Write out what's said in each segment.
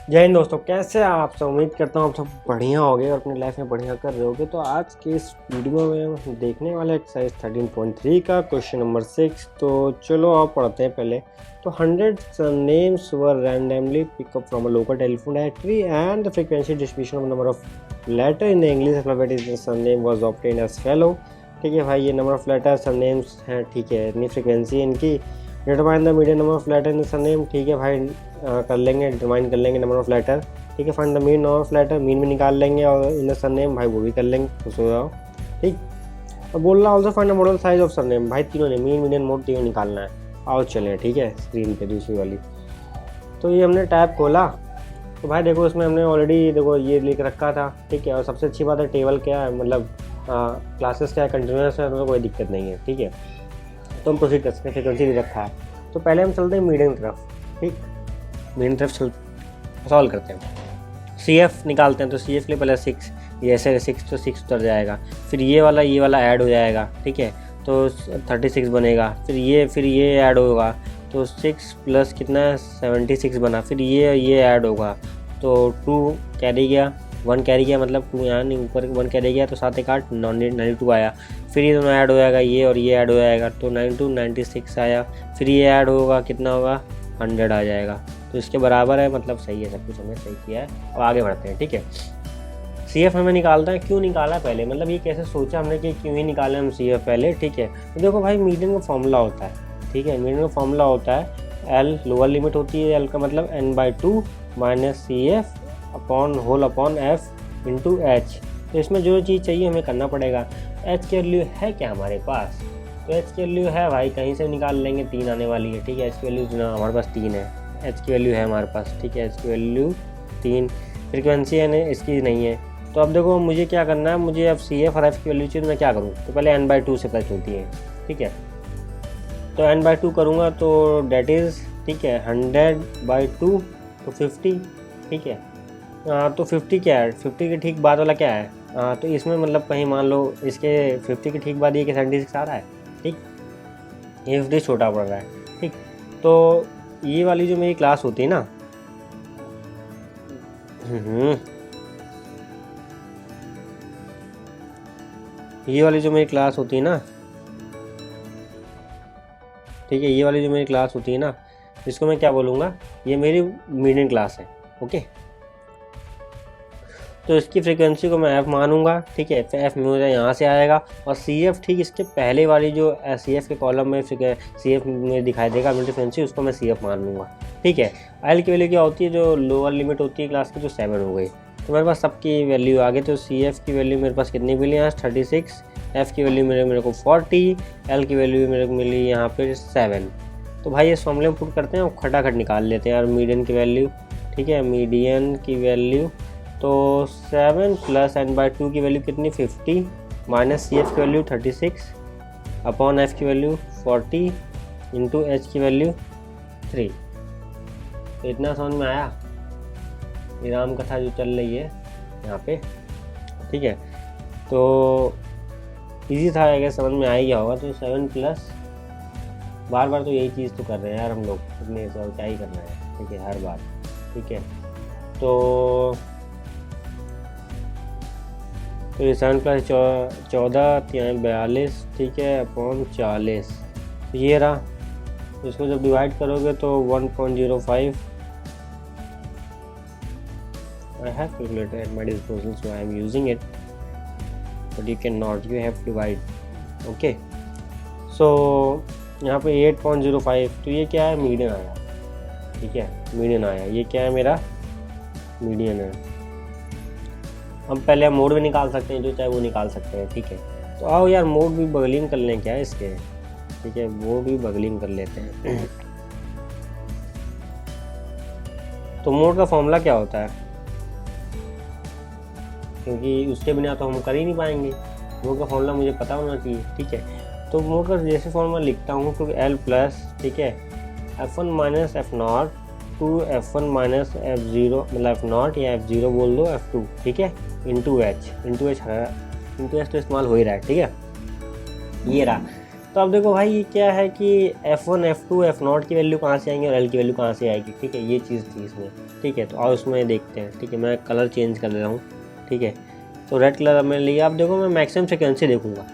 जय हिंद दोस्तों, कैसे हैं आप सब। उम्मीद करता हूँ आप सब बढ़िया होगे और अपनी लाइफ में बढ़िया कर रहे होगे। तो आज के इस वीडियो में हम देखने वाले एक्सरसाइज 13.3 का क्वेश्चन नंबर 6। तो चलो आप पढ़ते हैं पहले। तो 100 names were randomly pick up from a local telephone directory and the frequency distribution of number of letter in the English alphabet is surname was obtained as follow. ठीक है भाई, ये नंबर ऑफ लेटर सरनेम्स हैं, ठीक है, इतनी frequency इनकी। Determine the median number of letter in the surname, ठीक है भाई, कर लेंगे, डिटरमाइन कर लेंगे नंबर ऑफ लेटर। ठीक है, find the mean number of letter, mean भी निकाल लेंगे और इन द सरनेम भाई वो भी कर लेंगे, खुश हो जाओ। ठीक, अब बोल रहा also find the model size of surname, भाई तीनों ने मीन मीडियन मोड तीनों निकालना है। आओ चलें, ठीक है, स्क्रीन पे दूसरी वाली। तो ये हमने टैब खोला तो भाई देखो इसमें हमने ऑलरेडी देखो ये लिख रखा था। ठीक है, और सबसे अच्छी बात है टेबल क्या है, मतलब क्लासेस क्या है, कंटिन्यूस है, तो कोई दिक्कत नहीं है। ठीक है, तो हम प्रोसीड कर सकते हैं, फ्रिक्वेंसी भी रखा है। तो पहले हम चलते हैं मीडियन की तरफ। ठीक, मीडियन तरफ सॉल्व करते हैं। सी एफ निकालते हैं। तो सी एफ के लिए पहले 6, ये ऐसे 6 तो 6 उतर जाएगा, फिर ये वाला ऐड हो जाएगा। ठीक है, तो 36 बनेगा, फिर ये ऐड होगा, तो 6 प्लस कितना है 76 बना, फिर ये ऐड होगा, तो 2 कैरी गया, 1 कैरी गया, मतलब 2 यहाँ नहीं, ऊपर 1 कैरी गया, तो 7 1 8 92 आया। फिर ये दोनों ऐड हो जाएगा, ये और ये ऐड हो जाएगा, तो 92 96 आया। फिर ये ऐड होगा, कितना होगा 100 आ जाएगा। तो इसके बराबर है, मतलब सही है, सब कुछ हमने सही किया है। अब आगे बढ़ते हैं। ठीक है, सी एफ हमें निकालता है। क्यों निकाला पहले, मतलब ये कैसे सोचा हमने कि क्यों ही निकालें हम सी एफ पहले। ठीक है, तो देखो भाई मीडियन का फॉर्मूला होता है। ठीक है, मीडियन का फॉर्मूला होता है एल, लोअर लिमिट होती है एल का मतलब n/2 minus c f upon whole upon f into h. तो इसमें जो चीज़ चाहिए हमें करना पड़ेगा। एच की वैल्यू है क्या हमारे पास, तो एच की वैल्यू है भाई, कहीं से निकाल लेंगे, 3 आने वाली है। ठीक है, एच की वैल्यू हमारे पास 3 है, एच की वैल्यू है हमारे पास। ठीक है, एच की वैल्यू 3, फ्रिक्वेंसी है इसकी नहीं है। तो अब देखो मुझे क्या करना है, मुझे अब सी एफ और एफ की वैल्यू चाहिए, तो मैं क्या करूँ, तो पहले n/2 से पता चलती है। ठीक है, तो n/2 करूँगा तो डेट इज़, ठीक है, 100/2 तो 50। ठीक है, तो 50 क्या है, 50 के ठीक बाद वाला क्या है, तो इसमें मतलब कहीं मान लो इसके 50 के ठीक बाद ये कि 76 आ रहा है। ठीक, ये 50 छोटा पड़ रहा है। ठीक, तो ये वाली जो मेरी क्लास होती है ना, ये वाली जो मेरी क्लास होती है ना, ठीक है, ये वाली जो मेरी क्लास होती है ना, इसको मैं क्या बोलूँगा, ये मेरी मीडियन क्लास है। ओके, तो इसकी फ्रीक्वेंसी को मैं एफ़ मानूंगा। ठीक है, एफ़ मुझे यहाँ से आएगा, और सी एफ ठीक इसके पहले वाली जो सी एफ के कॉलम में सी एफ में दिखाई देगा मिड फ्रीक्वेंसी, उसको मैं सी एफ मान लूँगा। ठीक है, एल की वैल्यू क्या होती है, जो लोअर लिमिट होती है क्लास की, जो 7 हो गई। तो मेरे पास सबकी वैल्यू आ गई। तो सी एफ की वैल्यू मेरे पास कितनी मिली यहाँ 36, एफ़ की वैल्यू मेरे को 40, एल की वैल्यू मेरे को मिली यहाँ पर 7। तो भाई इस फॉर्मूले में पुट करते हैं और खटाखट निकाल लेते हैं यार मीडियन की वैल्यू। ठीक है, मीडियन की वैल्यू तो 7 प्लस n/2 की वैल्यू कितनी 50 माइनस सी एफ की वैल्यू 36 अपॉन एफ की वैल्यू 40 इंटू एच की वैल्यू 3। तो इतना समझ में आया, ये राम कथा जो चल रही है यहाँ पे। ठीक है, तो इजी था, अगर समझ में आ ही गया होगा। तो 7 प्लस बार बार तो यही चीज़ तो कर रहे हैं यार हम लोग, इतने क्या ही करना है। ठीक है, हर बार। ठीक है, तो ये 7 प्लस 14 42, ठीक है, अपॉन 40, तो ये रहा। तो इसको जब डिवाइड करोगे तो 1.05। I have calculator at my disposal, so I am using it, but you cannot, you have to divide. Okay, so यहाँ पे 8.05, तो ये क्या है, मीडियन आया। ठीक है, मीडियन आया, ये क्या है, मेरा मीडियन है। हम पहले मोड भी निकाल सकते हैं, जो चाहे वो निकाल सकते हैं। ठीक है, तो आओ यार मोड भी बगलिंग कर लें क्या इसके। ठीक है, मोड भी बगलिंग कर लेते हैं। तो मोड का फॉर्मूला क्या होता है, क्योंकि उसके बिना तो हम कर ही नहीं पाएंगे। मोड का फॉर्मूला मुझे पता होना चाहिए। ठीक है, तो मोड का जैसे फॉर्मूला लिखता हूँ, क्योंकि एल प्लस, ठीक है, F1 minus F0 to F1 minus F0, मतलब F0 या F0 बोल दो, F2। ठीक है, इंटू एच है, इंटू एच तो इस्तेमाल हो ही रहा है। ठीक है, ये रहा। तो अब देखो भाई ये क्या है कि F1 F2 F0 की वैल्यू कहाँ से आएंगी और L की वैल्यू कहाँ से आएगी, ठीक है, ये चीज़ थी इसमें, ठीक है। तो और उसमें देखते हैं, ठीक है, मैं कलर चेंज कर ले रहा हूँ, ठीक है। तो रेड कलर मैंने लिया। अब देखो मैं मैक्सिमम फ्रिक्वेंसी देखूँगा,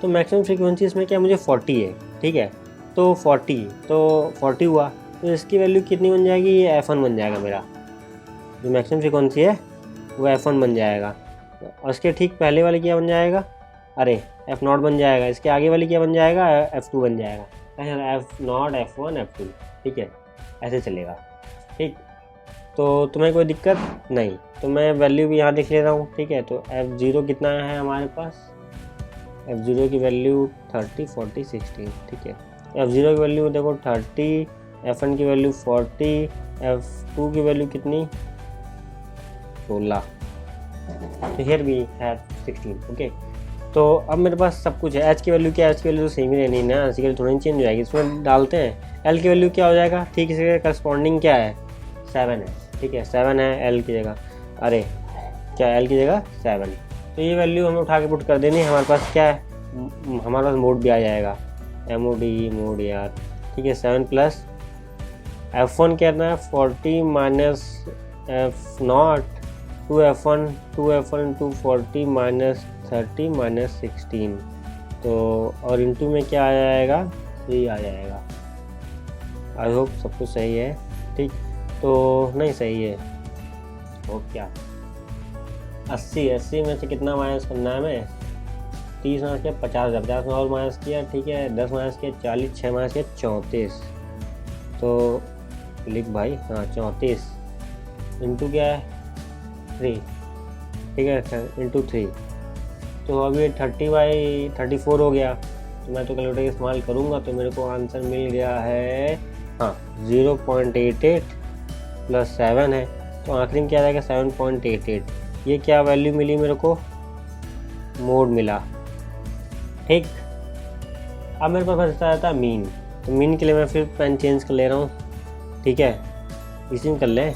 तो मैक्सिमम फ्रिक्वेंसी इसमें क्या मुझे 40 है, ठीक है। तो 40 हुआ, तो इसकी वैल्यू कितनी बन जाएगी, ये F1 बन जाएगा मेरा, जो मैक्सिमम फ्रिक्वेंसी है वो F1 बन जाएगा। और इसके ठीक पहले वाले क्या बन जाएगा, अरे F0 बन जाएगा। इसके आगे वाली क्या बन जाएगा, F2 बन जाएगा। F0 F1 F2, ठीक है, ऐसे चलेगा, ठीक। तो तुम्हें कोई दिक्कत नहीं, तो मैं वैल्यू भी यहाँ लिख ले रहा हूँ, ठीक है। तो F0 कितना है हमारे पास, F0 की वैल्यू 30 40 16, ठीक है। F0 की वैल्यू देखो 30, F1 की वैल्यू 40, F2 की वैल्यू कितनी 16, तो हियर भी है 16, ओके। तो अब मेरे पास सब कुछ है। एच की वैल्यू क्या है, एच की वैल्यू तो सेम ही रहनी है ना, एच की वैल्यू थोड़ी चेंज हो जाएगी। इसमें डालते हैं एल की वैल्यू क्या हो जाएगा, ठीक, इसके करस्पॉन्डिंग क्या है 7 है, ठीक है, 7 है एल की जगह, अरे क्या एल की जगह 7। तो ये वैल्यू हमें उठा के पुट कर देनी है। हमारे पास क्या है, हमारे पास मोड भी आ जाएगा, MOD मोड यार, ठीक है। 7 प्लस F1 कितना है 40 minus F0 2F1 2 40 minus 30 minus 16, तो और इंटू में क्या आ जाएगा, 3 आ जाएगा। आई होप सब कुछ सही है, ठीक। तो नहीं सही है, तो क्या 80 में से कितना माइनस करना है हमें, 30 माइनस किया 50, 50 में और माइनस किया, ठीक है, 10 माइनस किया 40, 6 माइनस किया 34, तो लिख भाई, हाँ 34 इंटू क्या है 3, ठीक है, इंटू 3, तो अब ये 30/34 हो गया। तो मैं तो कैलकुलेटर इस्तेमाल करूँगा, तो मेरे को आंसर मिल गया है, हाँ 0.88 प्लस 7 है, तो आखिरी में क्या रहेगा 7.88। ये क्या वैल्यू मिली मेरे को, मोड मिला, ठीक। अब मेरे पास बचता रहता है मीन, तो मीन के लिए मैं फिर पेन चेंज कर ले रहा हूँ, ठीक है, इसी में कर लें।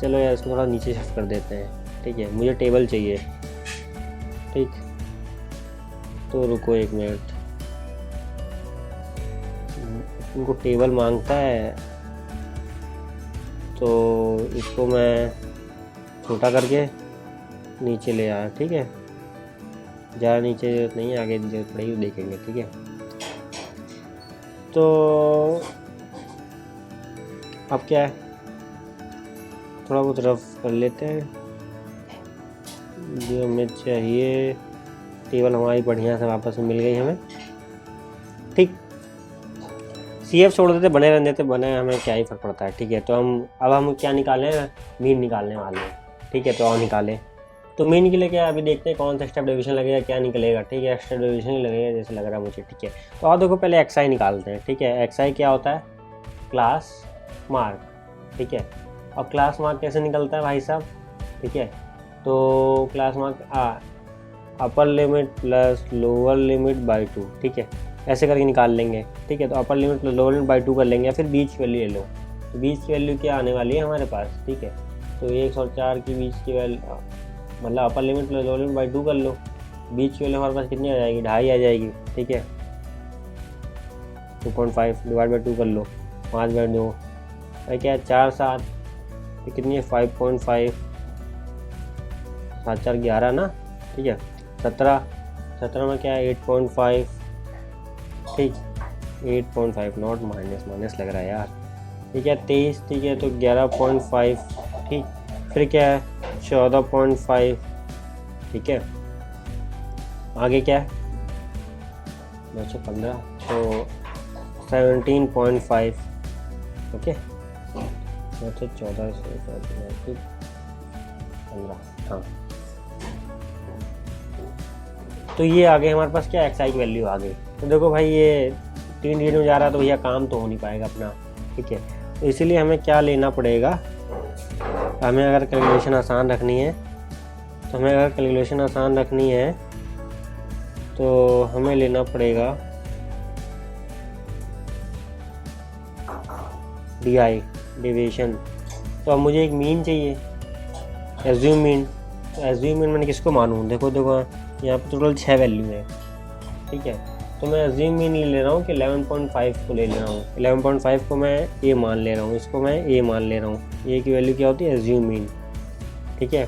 चलो यार इसको थोड़ा नीचे शिफ्ट कर देते हैं, ठीक है, मुझे टेबल चाहिए, ठीक। तो रुको 1 मिनट, इनको टेबल मांगता है, तो इसको मैं छोटा करके नीचे ले आया, ठीक है, ज़्यादा नीचे जरूरत नहीं है, आगे जरूरत पड़ेगी देखेंगे, ठीक है। तो अब क्या है, थोड़ा बहुत रफ कर लेते हैं जो हमें चाहिए। टेबल हमारी बढ़िया से वापस मिल गई हमें, ठीक। CF छोड़ देते, बने रहने देते, बने हमें क्या ही फर्क पड़ता है, ठीक है। तो अब हम क्या निकालें, मीन निकालने वाले हैं, ठीक है। तो और निकालें, तो मीन के लिए क्या अभी देखते हैं कौन सा स्टेप डेविएशन लगेगा, क्या निकलेगा, ठीक है। स्टेप डेविएशन ही लगेगा जैसे लग रहा है मुझे, ठीक है। तो और देखो पहले XI निकालते हैं, ठीक है। XI क्या होता है, क्लास मार्क, ठीक है। और क्लास मार्क कैसे निकलता है भाई साहब, ठीक है। तो class mark upper limit plus lower limit by 2, ठीक है, ऐसे करके निकाल लेंगे, ठीक है। तो upper limit plus lower limit by 2 कर लेंगे, या फिर बीच की वैल्यू ले लो। तो बीच की वैल्यू क्या आने वाली है हमारे पास, ठीक है। तो 1 और 4 की बीच की वैल्यू, मतलब upper limit plus lower limit by 2 कर लो, बीच की वैल्यू हमारे पास कितनी आ जाएगी, 2.5 आ जाएगी, ठीक है। 2.5 डिवाइड बाई 2 कर लो, 5/2 भाई क्या है 4 7, तो कितनी है 5.5, 7 4 11 ना, ठीक है। 17 में क्या है 8.5, ठीक, 8.5 नॉट माइनस लग रहा है यार, ठीक है। 23, ठीक है, तो 11.5, ठीक। फिर क्या है 14.5, ठीक है। आगे क्या है 915, तो 17.5, ओके। 14 से 15, हाँ। तो ये आ गए हमारे पास क्या, XI की वैल्यू आ गई। तो देखो भाई ये 3 डिजिट में जा रहा है, तो भैया काम तो हो नहीं पाएगा अपना, ठीक है। तो इसीलिए हमें क्या लेना पड़ेगा, हमें अगर कैलकुलेशन आसान रखनी है, तो हमें लेना पड़ेगा DI डेविएशन। तो अब मुझे एक मीन चाहिए, एज्यूम मीन। तो एज्यूम मीन मैंने किसको मानूँ, देखो यहाँ पे टोटल 6 वैल्यू है, ठीक है। तो मैं एज्यूम मीन ले रहा हूँ कि 11.5 को ले रहा हूँ। 11.5 को मैं ए मान ले रहा हूँ, इसको मैं ए मान ले रहा हूँ। ए की वैल्यू क्या होती है? Assume mean. ठीक है,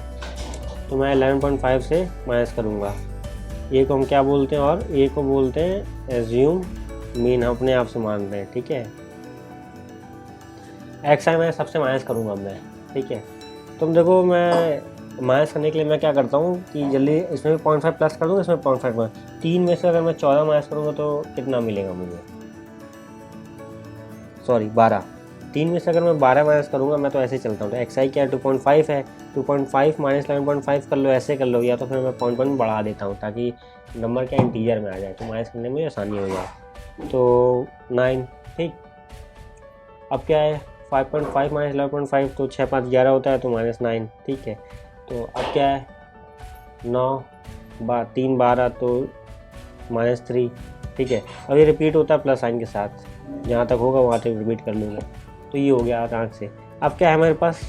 तो मैं 11.5 से माइनस करूँगा। ए को हम क्या बोलते हैं? और ए को बोलते हैं एज्यूम मीन, हम अपने आप से मान रहे हैं। ठीक है, एक्स आई मैं सबसे माइनस करूँगा मैं। ठीक है, तुम देखो मैं माइनस करने के लिए मैं क्या करता हूँ कि जल्दी इसमें भी 0.5 प्लस कर दूँगा, इसमें 0.5 माइनस। 3 में से अगर मैं 14 माइनस करूँगा तो कितना मिलेगा मुझे? सॉरी 12। 3 में से अगर मैं 12 माइनस करूँगा, मैं तो ऐसे ही चलता हूँ। तो एक्स आई क्या है? 2.5 है। 2.5 माइनस 11.5 कर लो, ऐसे कर लो, या तो फिर मैं 0.1 बढ़ा देता हूँ ताकि नंबर क्या इंटीजर में आ जाए, तो माइनस करने में आसानी हो जाए। तो 9। ठीक, अब क्या है? 5.5 माइनस 11.5 तो 6 5 11 होता है, तो -9। ठीक है, तो अब क्या है? 9 3 12 तो -3। ठीक है, अब ये रिपीट होता है प्लस साइन के साथ, जहाँ तक होगा वहाँ तक रिपीट कर लूँगा। तो ये हो गया आराम से। अब क्या है मेरे पास?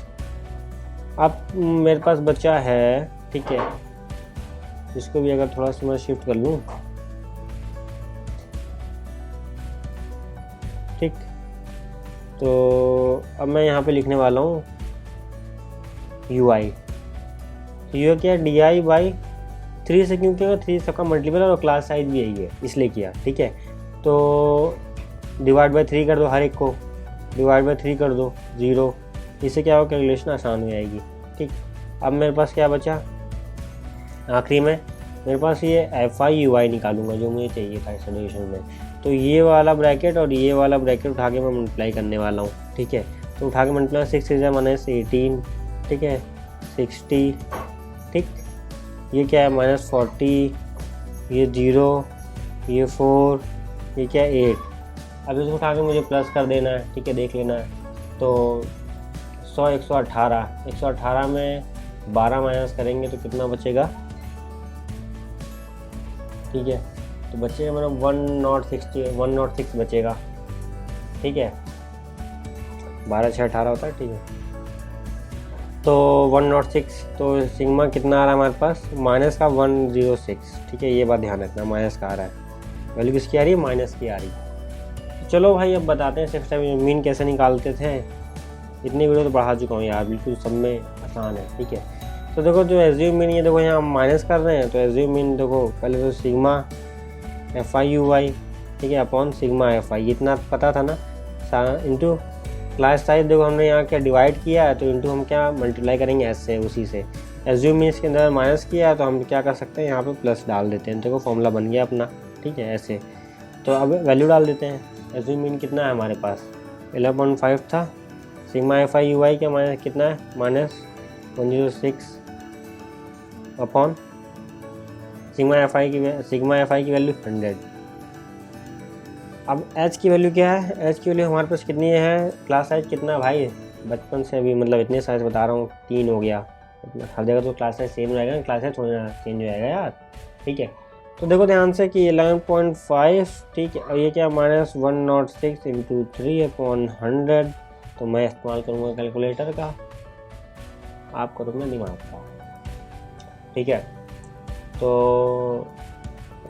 अब मेरे पास बचा है, ठीक है, इसको भी अगर थोड़ा सा मैं शिफ्ट कर लूँ, ठीक, तो अब मैं यहाँ पे लिखने वाला हूँ यू आई। तो यू क्या है? डी आई बाई 3 से, क्योंकि 3 सबका मल्टीपल और क्लास साइज भी यही है, इसलिए किया। ठीक है, तो डिवाइड बाई 3 कर दो, हर एक को डिवाइड बाई 3 कर दो, 0। इससे क्या होगा? कैलकुलेशन आसान हो जाएगी। ठीक, अब मेरे पास क्या बचा आखिरी में? मेरे पास ये एफ आई यू आई निकालूंगा जो मुझे चाहिए था सोल्यूशन में। तो ये वाला ब्रैकेट और ये वाला ब्रैकेट उठा के मैं मल्टीप्लाई करने वाला हूँ। ठीक है, तो उठा के मल्टीप्लाई 6 से -18। ठीक है, 60। ठीक, ये क्या है? -40, ये 0, ये 4, ये क्या है? 8। अब इसको उठा के मुझे प्लस कर देना है। ठीक है, देख लेना है। तो 100 118, 118 में 12 माइनस करेंगे तो कितना बचेगा? ठीक है, तो बचेगा मेरा 106 बचेगा। ठीक है, 12 6 18 होता है। ठीक है, तो 106, तो सिग्मा कितना आ रहा है हमारे पास? माइनस का 106। ठीक है, ये बात ध्यान रखना, माइनस का आ रहा है, वैल्यू किसकी आ रही है? माइनस की आ रही है। तो चलो भाई अब बताते हैं सिक्स टाइम मीन कैसे निकालते थे। इतनी वीडियो तो बढ़ा चुका हूँ यार, बिल्कुल सब में आसान है। ठीक है, तो देखो जो एज्यूम मीन, ये देखो यहाँ माइनस कर रहे हैं, तो एज्यूम मीन देखो पहले तो sigma f i u y, ठीक है, अपॉन सिग्मा एफ आई, इतना पता था ना, इंटू क्लास साइज। देखो हमने यहाँ क्या डिवाइड किया है, तो इंटू हम क्या मल्टीप्लाई करेंगे एस से, उसी से। एज्यूम मीन इसके अंदर माइनस किया है, तो हम क्या कर सकते हैं? यहाँ पे प्लस डाल देते हैं। देखो फॉर्मूला बन गया अपना। ठीक है, ऐसे। तो अब वैल्यू डाल देते हैं। एज्यूम मीन कितना है हमारे पास? 11.5 था। सिग्मा एफ आई यू आई का माइनस कितना है? -106 अपॉन सिग्मा एफ आई की वैल्यू 100। अब एच की वैल्यू क्या है? एच की वैल्यू हमारे पास कितनी है? क्लास साइज कितना है भाई? बचपन से अभी मतलब इतने साइज बता रहा हूँ, 3 हो गया। हर जगह तो क्लास साइज सेम रहेगा, क्लास साइज थोड़ा चेंज हो जाएगा यार। ठीक है, तो देखो ध्यान से कि 11.5, ठीक है, और ये क्या? -106 × 3/100। तो मैं इस्तेमाल करूँगा कैलकुलेटर का, आप करूँगा दिमाग का। ठीक है, तो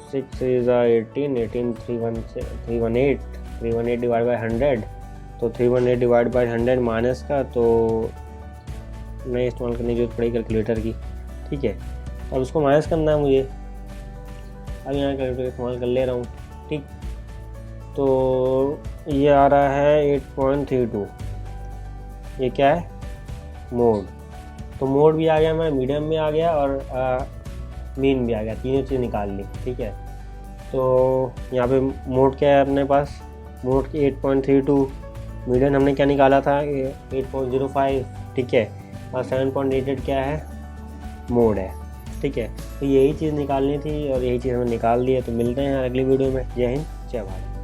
6 is 18, 18 318 डिवाइड बाई 100, तो 318 डिवाइड बाई 100 माइनस का, तो नहीं इस्तेमाल करने की जरूरत पड़ेगी कैलकुलेटर की। ठीक है, अब इसको माइनस करना है मुझे। अब यहाँ कैलकुलेटर इस्तेमाल कर ले रहा हूँ। ठीक, तो ये आ रहा है 8.32। ये क्या है? मोड। तो मोड भी आ गया, मैं मीडियम भी आ गया और मीन भी आ गया, तीनों चीज़ निकाल ली। ठीक है, तो यहाँ पे मोड क्या है अपने पास? मोड की 8.32, मीडियम हमने क्या निकाला था? 8.05। ठीक है, और 7.88 क्या है? मोड है। ठीक है, तो यही चीज़ निकालनी थी और यही चीज़ हमें निकाल दी है। तो मिलते हैं अगली वीडियो में। जय हिंद, जय भारत।